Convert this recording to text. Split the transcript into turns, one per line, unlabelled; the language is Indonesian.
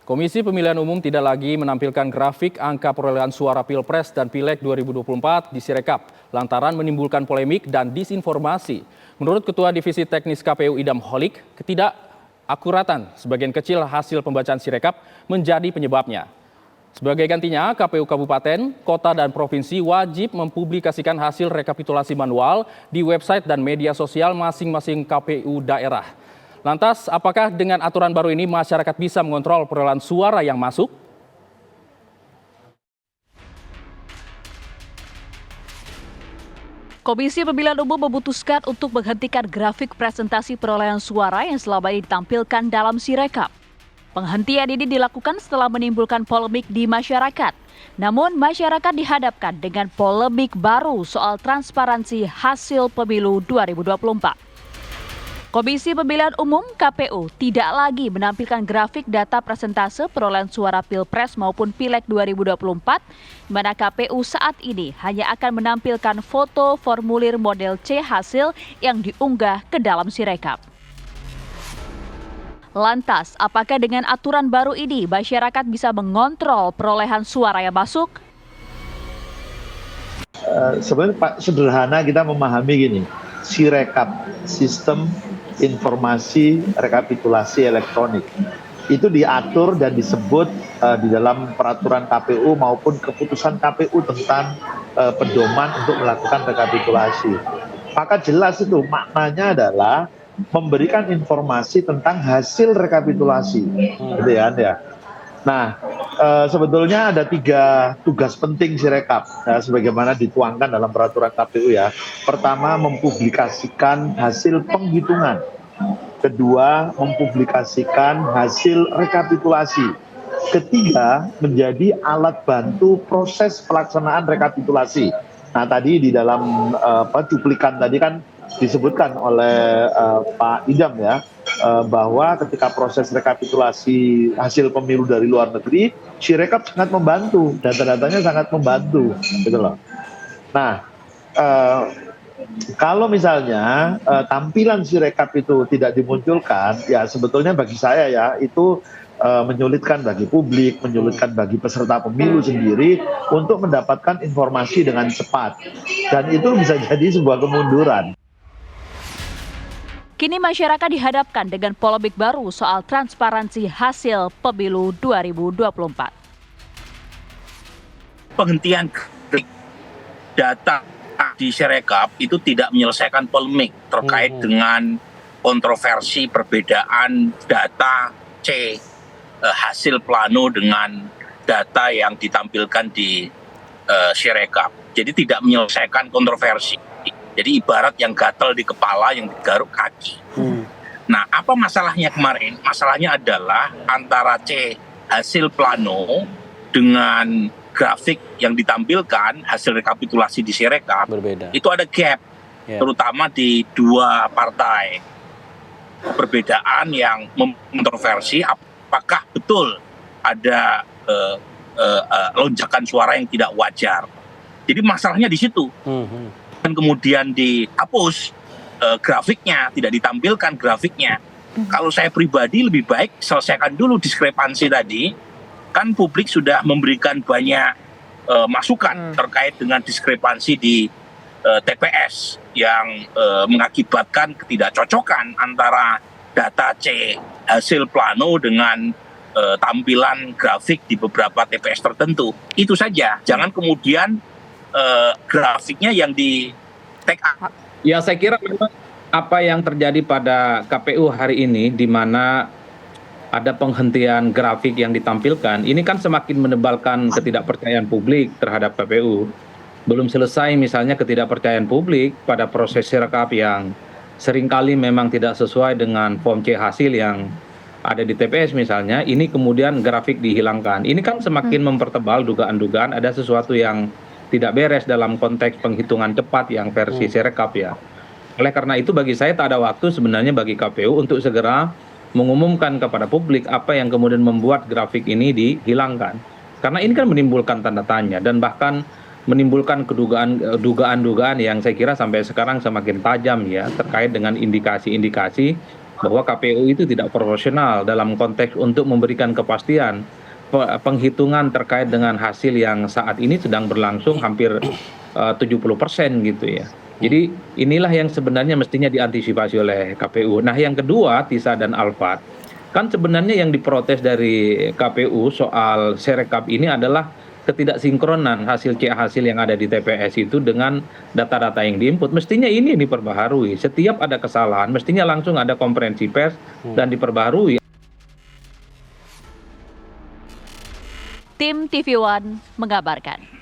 Komisi Pemilihan Umum tidak lagi menampilkan grafik angka perolehan suara Pilpres dan Pileg 2024 di Sirekap lantaran menimbulkan polemik dan disinformasi. Menurut Ketua Divisi Teknis KPU Idam Holik, ketidakakuratan sebagian kecil hasil pembacaan Sirekap menjadi penyebabnya. Sebagai gantinya, KPU Kabupaten, Kota, dan Provinsi wajib mempublikasikan hasil rekapitulasi manual di website dan media sosial masing-masing KPU daerah. Lantas, apakah dengan aturan baru ini masyarakat bisa mengontrol perolehan suara yang masuk?
Komisi Pemilihan Umum memutuskan untuk menghentikan grafik presentasi perolehan suara yang selama ini ditampilkan dalam Sirekap. Penghentian ini dilakukan setelah menimbulkan polemik di masyarakat. Namun, masyarakat dihadapkan dengan polemik baru soal transparansi hasil pemilu 2024. Komisi Pemilihan Umum (KPU) tidak lagi menampilkan grafik data persentase perolehan suara Pilpres maupun Pileg 2024, di mana KPU saat ini hanya akan menampilkan foto formulir model C hasil yang diunggah ke dalam Sirekap. Lantas, apakah dengan aturan baru ini masyarakat bisa mengontrol perolehan suara yang masuk?
Sebenarnya Pak, sederhana kita memahami gini, Sirekap, sistem informasi rekapitulasi elektronik, itu diatur dan disebut di dalam peraturan KPU maupun keputusan KPU tentang pedoman untuk melakukan rekapitulasi. Maka jelas itu maknanya adalah memberikan informasi tentang hasil rekapitulasi, gitu ya. Nah, sebetulnya ada 3 tugas penting Sirekap, sebagaimana dituangkan dalam peraturan KPU ya. Pertama, mempublikasikan hasil penghitungan. Kedua, mempublikasikan hasil rekapitulasi. Ketiga, menjadi alat bantu proses pelaksanaan rekapitulasi. Nah, tadi di dalam cuplikan tadi kan disebutkan oleh Pak Idam ya, bahwa ketika proses rekapitulasi hasil pemilu dari luar negeri, Sirekap sangat membantu, data-datanya sangat membantu, gitu loh. Nah, kalau misalnya tampilan Sirekap itu tidak dimunculkan, ya sebetulnya bagi saya ya itu menyulitkan bagi publik, menyulitkan bagi peserta pemilu sendiri untuk mendapatkan informasi dengan cepat, dan itu bisa jadi sebuah kemunduran.
Kini masyarakat dihadapkan dengan polemik baru soal transparansi hasil pemilu 2024.
Penghentian data di Sirekap itu tidak menyelesaikan polemik terkait dengan kontroversi perbedaan data C hasil plano dengan data yang ditampilkan di Sirekap. Jadi tidak menyelesaikan kontroversi. Jadi ibarat yang gatal di kepala, yang digaruk kaki. Nah, apa masalahnya kemarin? Masalahnya adalah antara C hasil plano dengan grafik yang ditampilkan hasil rekapitulasi di Sirekap berbeda. Itu ada gap, terutama di 2 partai. Perbedaan yang kontroversi, apakah betul ada lonjakan suara yang tidak wajar. Jadi masalahnya di situ. Dan kemudian dihapus grafiknya, tidak ditampilkan grafiknya. Kalau saya pribadi lebih baik selesaikan dulu diskrepansi tadi. Kan publik sudah memberikan banyak masukan terkait dengan diskrepansi di TPS yang mengakibatkan ketidakcocokan antara data C hasil plano dengan tampilan grafik di beberapa TPS tertentu. Itu saja, jangan kemudian grafiknya yang di take up.
Ya, saya kira memang apa yang terjadi pada KPU hari ini, di mana ada penghentian grafik yang ditampilkan, ini kan semakin menebalkan ketidakpercayaan publik terhadap KPU. Belum selesai misalnya ketidakpercayaan publik pada proses Sirekap yang seringkali memang tidak sesuai dengan form C hasil yang ada di TPS misalnya, ini kemudian grafik dihilangkan. Ini kan semakin mempertebal dugaan-dugaan ada sesuatu yang tidak beres dalam konteks penghitungan cepat yang versi Sirekap ya. Oleh karena itu bagi saya tak ada waktu sebenarnya bagi KPU untuk segera mengumumkan kepada publik apa yang kemudian membuat grafik ini dihilangkan. Karena ini kan menimbulkan tanda tanya dan bahkan menimbulkan dugaan-dugaan yang saya kira sampai sekarang semakin tajam ya terkait dengan indikasi-indikasi bahwa KPU itu tidak profesional dalam konteks untuk memberikan kepastian penghitungan terkait dengan hasil yang saat ini sedang berlangsung hampir 70% gitu ya. Jadi inilah yang sebenarnya mestinya diantisipasi oleh KPU. Nah yang kedua, Tisa dan Alfat, kan sebenarnya yang diprotes dari KPU soal Sirekap ini adalah ketidaksinkronan hasil yang ada di TPS itu dengan data-data yang diinput. Mestinya ini diperbaharui. Setiap ada kesalahan, mestinya langsung ada konferensi pers dan diperbaharui.
Tim TV One mengabarkan.